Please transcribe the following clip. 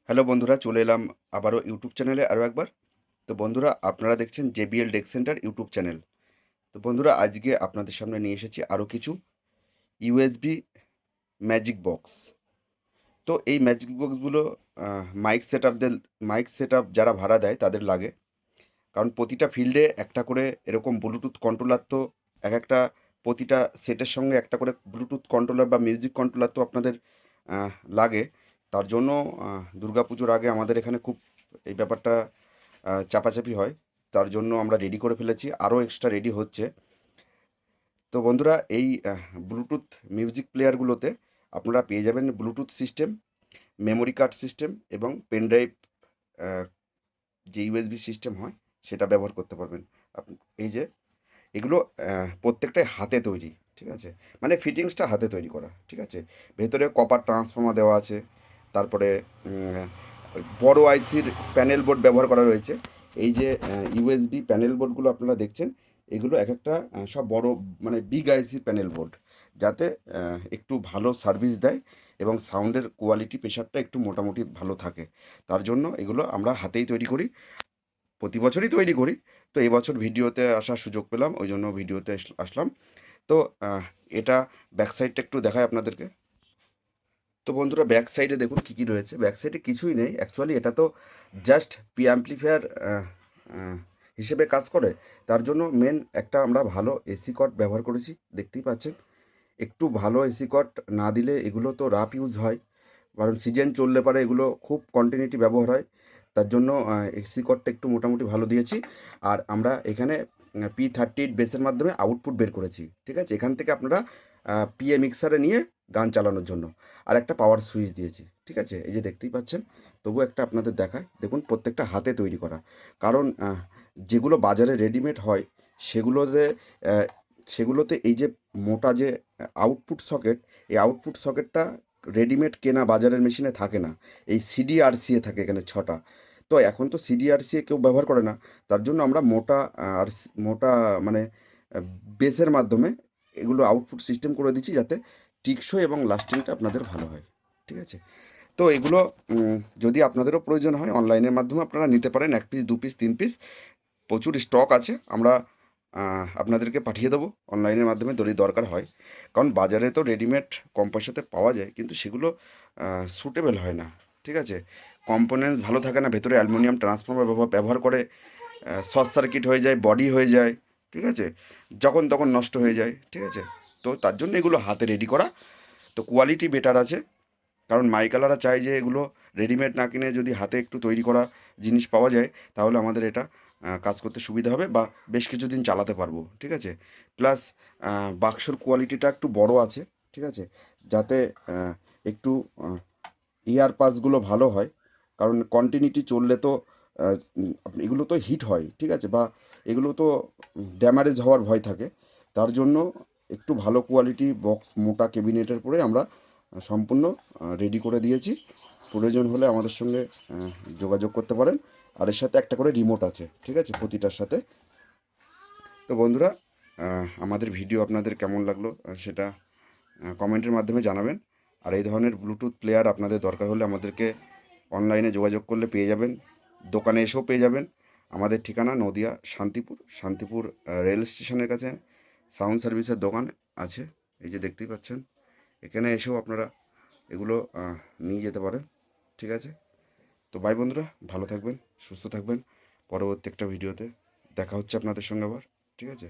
Hello বন্ধুরা, চলে এলাম আবারও ইউটিউব চ্যানেলে আরও একবার। তো বন্ধুরা, আপনারা দেখছেন JBL deck center YouTube channel. তো বন্ধুরা, আজকে আপনাদের সামনে নিয়ে এসেছি আরও কিছু ইউএসবি ম্যাজিক বক্স। তো এই ম্যাজিক বক্সগুলো মাইক সেট আপ যারা ভাড়া দেয় তাদের লাগে। কারণ প্রতিটা ফিল্ডে একটা করে এরকম ব্লুটুথ কন্ট্রোলার তো একটা প্রতিটা সেটের সঙ্গে একটা করে ব্লুটুথ কন্ট্রোলার বা মিউজিক কন্ট্রোলার তো আপনাদের লাগে। তার জন্য দুর্গাপুজোর আগে আমাদের এখানে খুব এই ব্যাপারটা চাপাচাপি হয়। তার জন্য আমরা রেডি করে ফেলেছি, আরও এক্সট্রা রেডি হচ্ছে। তো বন্ধুরা, এই ব্লুটুথ মিউজিক প্লেয়ারগুলোতে আপনারা পেয়ে যাবেন Bluetooth system, memory card system এবং পেনড্রাইভ যে ইউএসবি সিস্টেম হয় সেটা ব্যবহার করতে পারবেন। এই যে এগুলো প্রত্যেকটাই হাতে তৈরি, ঠিক আছে? মানে ফিটিংসটা হাতে তৈরি করা, ঠিক আছে? ভেতরে কপার ট্রান্সফর্মার দেওয়া আছে। তারপরে বড় আইসির প্যানেল বোর্ড ব্যবহার করা রয়েছে। এই যে ইউএসবি প্যানেল বোর্ডগুলো আপনারা দেখছেন, এগুলো এক একটা সব বড়, মানে বিগ আইসির প্যানেল বোর্ড, যাতে একটু ভালো সার্ভিস দেয় এবং সাউন্ডের কোয়ালিটি প্রেশারটা একটু মোটামুটি ভালো থাকে। তার জন্য এগুলো আমরা হাতেই তৈরি করি, প্রতি বছরই তৈরি করি। তো এবছর ভিডিওতে আসার সুযোগ পেলাম, ওই জন্য ভিডিওতে আসলাম। তো এটা ব্যাক সাইডটা একটু দেখায় আপনাদেরকে। তো বন্ধুরা, ব্যাক সাইডে দেখুন কী কী রয়েছে। ব্যাক সাইডে কিছুই নেই অ্যাকচুয়ালি, এটা তো জাস্ট পি অ্যাম্পলিফায়ার হিসেবে কাজ করে। তার জন্য মেন একটা আমরা ভালো এসি কর্ড ব্যবহার করেছি, দেখতেই পাচ্ছেন। একটু ভালো এসি কর্ড না দিলে এগুলো তো রাফ ইউজ হয়, কারণ সিজন চললে পারে এগুলো খুব কন্টিনিউটি ব্যবহার হয়। তার জন্য এসি কর্ডটা একটু মোটামুটি ভালো দিয়েছি। আর আমরা এখানে P38 বেসের মাধ্যমে আউটপুট বের করেছি, ঠিক আছে? এখান থেকে আপনারা পিএ মিক্সারে নিয়ে গান চালানোর জন্য আর একটা পাওয়ার সুইচ দিয়েছি, ঠিক আছে? এই যে দেখতেই পাচ্ছেন। তবু একটা আপনাদের দেখায়, দেখুন প্রত্যেকটা হাতে তৈরি করা। কারণ যেগুলো বাজারে রেডিমেড হয় সেগুলোতে আহ, সেগুলোতে এই যে মোটা যে আউটপুট সকেট, এই আউটপুট সকেটটা রেডিমেড কেনা বাজারের মেশিনে থাকে না। এই সিডিআরসিএ থাকে এখানে 6টা। তো এখন তো সিডিআরসিএ কেউ ব্যবহার করে না। তার জন্য আমরা মোটা মোটা, মানে বেসের মাধ্যমে এগুলো আউটপুট সিস্টেম করে দিচ্ছি, যাতে টিকসই এবং লাস্টিংটা আপনাদের ভালো হয়, ঠিক আছে? তো এগুলো যদি আপনাদেরও প্রয়োজন হয়, অনলাইনের মাধ্যমে আপনারা নিতে পারেন। 1 পিস, 2 পিস, 3 পিস প্রচুর স্টক আছে। আমরা আপনাদেরকে পাঠিয়ে দেবো অনলাইনের মাধ্যমে যদি দরকার হয়। কারণ বাজারে তো রেডিমেড কম পয়সাতে পাওয়া যায়, কিন্তু সেগুলো সুটেবল হয় না, ঠিক আছে? কম্পোনেন্টস ভালো থাকে না, ভেতরে অ্যালুমিনিয়াম ট্রান্সফর্মার ব্যবহার করে, শর্ট সার্কিট হয়ে যায়, বডি হয়ে যায়, ঠিক আছে? যখন তখন নষ্ট হয়ে যায়, ঠিক আছে? তো তার জন্য এগুলো হাতে রেডি করা। তো কোয়ালিটি বেটার আছে, কারণ মাইকালারা চায় যে এগুলো রেডিমেড না কিনে যদি হাতে একটু তৈরি করা জিনিস পাওয়া যায়, তাহলে আমাদের এটা কাজ করতে সুবিধা হবে বা বেশ কিছুদিন চালাতে পারবো, ঠিক আছে? প্লাস বাক্সর কোয়ালিটিটা একটু বড় আছে, ঠিক আছে? যাতে একটু ইয়ার পাসগুলো ভালো হয়। কারণ কন্টিনিউটি চললে তো এগুলো তো হিট হয়, ঠিক আছে? বা এগুলো তো ড্যামারেজ হওয়ার ভয় থাকে। তার জন্য একটু ভালো কোয়ালিটি বক্স, মোটা ক্যাবিনেটের পরে আমরা সম্পূর্ণ রেডি করে দিয়েছি। প্রয়োজন হলে আমাদের সঙ্গে যোগাযোগ করতে পারেন। আর এর সাথে একটা করে রিমোট আছে, ঠিক আছে, প্রতিটার সাথে। তো বন্ধুরা, আমাদের ভিডিও আপনাদের কেমন লাগলো সেটা কমেন্টের মাধ্যমে জানাবেন। আর এই ধরনের ব্লুটুথ প্লেয়ার আপনাদের দরকার হলে আমাদেরকে অনলাইনে যোগাযোগ করলে পেয়ে যাবেন, দোকানে এসেও পেয়ে যাবেন। আমাদের ঠিকানা নদিয়া শান্তিপুর রেল স্টেশনের কাছে সাউন্ড সার্ভিসের দোকান আছে, এই যে দেখতেই পাচ্ছেন। এখানে এসেও আপনারা এগুলো নিয়ে যেতে পারেন, ঠিক আছে? তো বাই বন্ধুরা, ভালো থাকবেন, সুস্থ থাকবেন। পরবর্তী একটা ভিডিওতে দেখা হচ্ছে আপনাদের সঙ্গে আবার, ঠিক আছে?